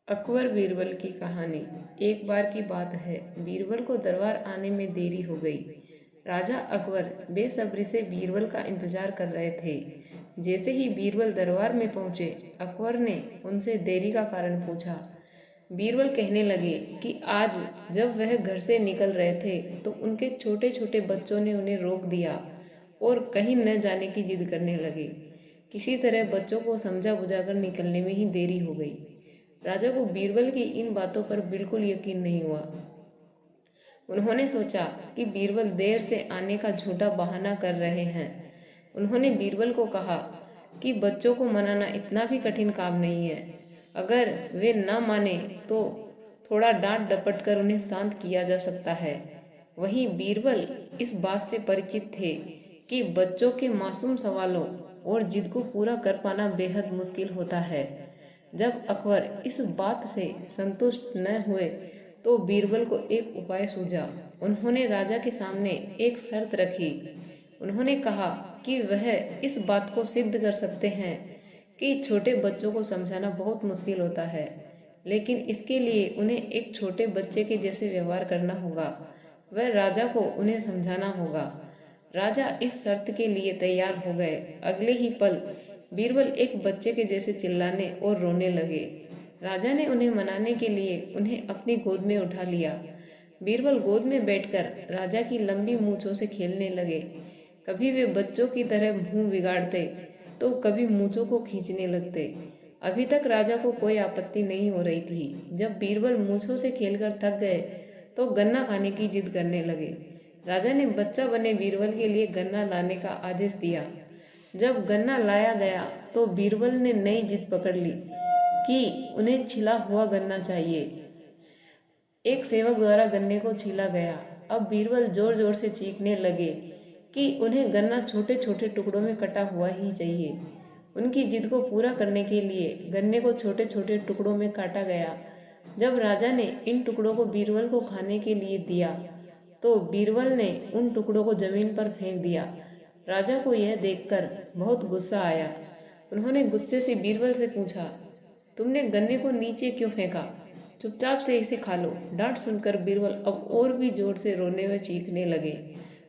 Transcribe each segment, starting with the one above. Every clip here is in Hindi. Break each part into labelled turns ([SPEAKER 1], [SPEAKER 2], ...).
[SPEAKER 1] अकबर बीरबल की कहानी। एक बार की बात है, बीरबल को दरबार आने में देरी हो गई। राजा अकबर बेसब्री से बीरबल का इंतजार कर रहे थे। जैसे ही बीरबल दरबार में पहुंचे, अकबर ने उनसे देरी का कारण पूछा। बीरबल कहने लगे कि आज जब वह घर से निकल रहे थे तो उनके छोटे छोटे बच्चों ने उन्हें रोक दिया और कहीं न जाने की जिद करने लगे। किसी तरह बच्चों को समझा बुझाकर निकलने में ही देरी हो गई। राजा को बीरबल की इन बातों पर बिल्कुल यकीन नहीं हुआ। उन्होंने सोचा कि बीरबल देर से आने का झूठा बहाना कर रहे हैं। उन्होंने बीरबल को कहा कि बच्चों को मनाना इतना भी कठिन काम नहीं है। अगर वे न माने तो थोड़ा डांट डपट कर उन्हें शांत किया जा सकता है। वहीं बीरबल इस बात से परिचित थे कि बच्चों के मासूम सवालों और जिद को पूरा कर पाना बेहद मुश्किल होता है। जब अकबर इस बात से संतुष्ट न हुए तो बीरबल को एक उपाय सूझा। उन्होंने राजा के सामने एक शर्त रखी। उन्होंने कहा कि वह इस बात को सिद्ध कर सकते हैं कि छोटे बच्चों को समझाना बहुत मुश्किल होता है, लेकिन इसके लिए उन्हें एक छोटे बच्चे के जैसे व्यवहार करना होगा। वह राजा को उन्हें समझाना होगा। राजा इस शर्त के लिए तैयार हो गए। अगले ही पल बीरबल एक बच्चे के जैसे चिल्लाने और रोने लगे। राजा ने उन्हें मनाने के लिए उन्हें अपनी गोद में उठा लिया। बीरबल गोद में बैठकर राजा की लंबी मूंछों से खेलने लगे। कभी वे बच्चों की तरह मुंह बिगाड़ते तो कभी मूंछों को खींचने लगते। अभी तक राजा को कोई आपत्ति नहीं हो रही थी। जब बीरबल मूंछों से खेलकर थक गए तो गन्ना खाने की जिद करने लगे। राजा ने बच्चा बने बीरबल के लिए गन्ना लाने का आदेश दिया। जब गन्ना लाया गया तो बीरबल ने नई जिद पकड़ ली कि उन्हें छिला हुआ गन्ना चाहिए। एक सेवक द्वारा गन्ने को छीला गया। अब बीरबल जोर जोर से चीखने लगे कि उन्हें गन्ना छोटे छोटे टुकड़ों में कटा हुआ ही चाहिए। उनकी जिद को पूरा करने के लिए गन्ने को छोटे छोटे टुकड़ों में काटा गया। जब राजा ने इन टुकड़ों को बीरबल को खाने के लिए दिया तो बीरबल ने उन टुकड़ों को जमीन पर फेंक दिया। राजा को यह देखकर बहुत गुस्सा आया। उन्होंने गुस्से से बीरबल से पूछा, तुमने गन्ने को नीचे क्यों फेंका? चुपचाप से इसे खा लो। डांट सुनकर बीरबल अब और भी जोर से रोने व चीखने लगे।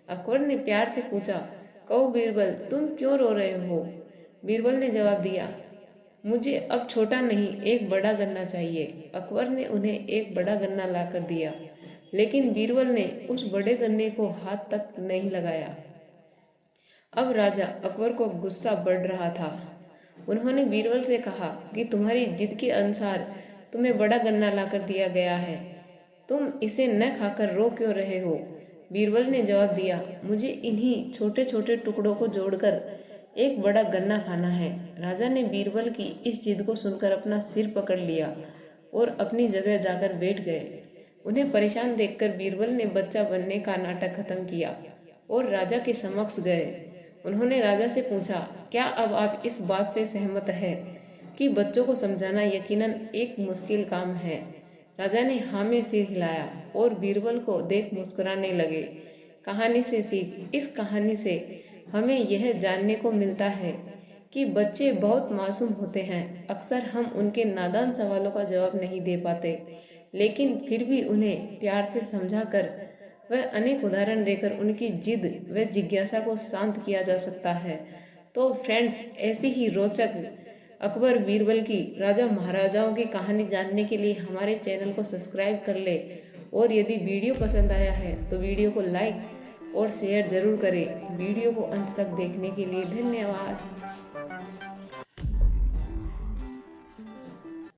[SPEAKER 1] अकबर ने प्यार से पूछा, कहो बीरबल, तुम क्यों रो रहे हो? बीरबल ने जवाब दिया, मुझे अब छोटा नहीं, एक बड़ा गन्ना चाहिए। अकबर ने उन्हें एक बड़ा गन्ना लाकर दिया, लेकिन बीरबल ने उस बड़े गन्ने को हाथ तक नहीं लगाया। अब राजा अकबर को गुस्सा बढ़ रहा था। उन्होंने बीरबल से कहा कि तुम्हारी जिद के अनुसार तुम्हें बड़ा गन्ना लाकर दिया गया है, तुम इसे न खाकर रो क्यों रहे हो? बीरबल ने जवाब दिया, मुझे इन्हीं छोटे छोटे टुकड़ों को जोड़कर एक बड़ा गन्ना खाना है। राजा ने बीरबल की इस जिद को सुनकर अपना सिर पकड़ लिया और अपनी जगह जाकर बैठ गए। उन्हें परेशान देखकर बीरबल ने बच्चा बनने का नाटक खत्म किया और राजा के समक्ष गए। उन्होंने राजा से पूछा, क्या अब आप इस बात से सहमत है कि बच्चों को समझाना यकीनन एक मुश्किल काम है? राजा ने हाँ में सिर हिलाया और बीरबल को देख मुस्कुराने लगे। कहानी से सीख। इस कहानी से हमें यह जानने को मिलता है कि बच्चे बहुत मासूम होते हैं। अक्सर हम उनके नादान सवालों का जवाब नहीं दे पाते, लेकिन फिर भी उन्हें प्यार से समझाकर वह अनेक उदाहरण देकर उनकी जिद व जिज्ञासा को शांत किया जा सकता है। तो फ्रेंड्स, ऐसी ही रोचक अकबर बीरबल की, राजा महाराजाओं की कहानी जानने के लिए हमारे चैनल को सब्सक्राइब कर ले और यदि वीडियो पसंद आया है तो वीडियो को लाइक और शेयर जरूर करें। वीडियो को अंत तक देखने के लिए धन्यवाद।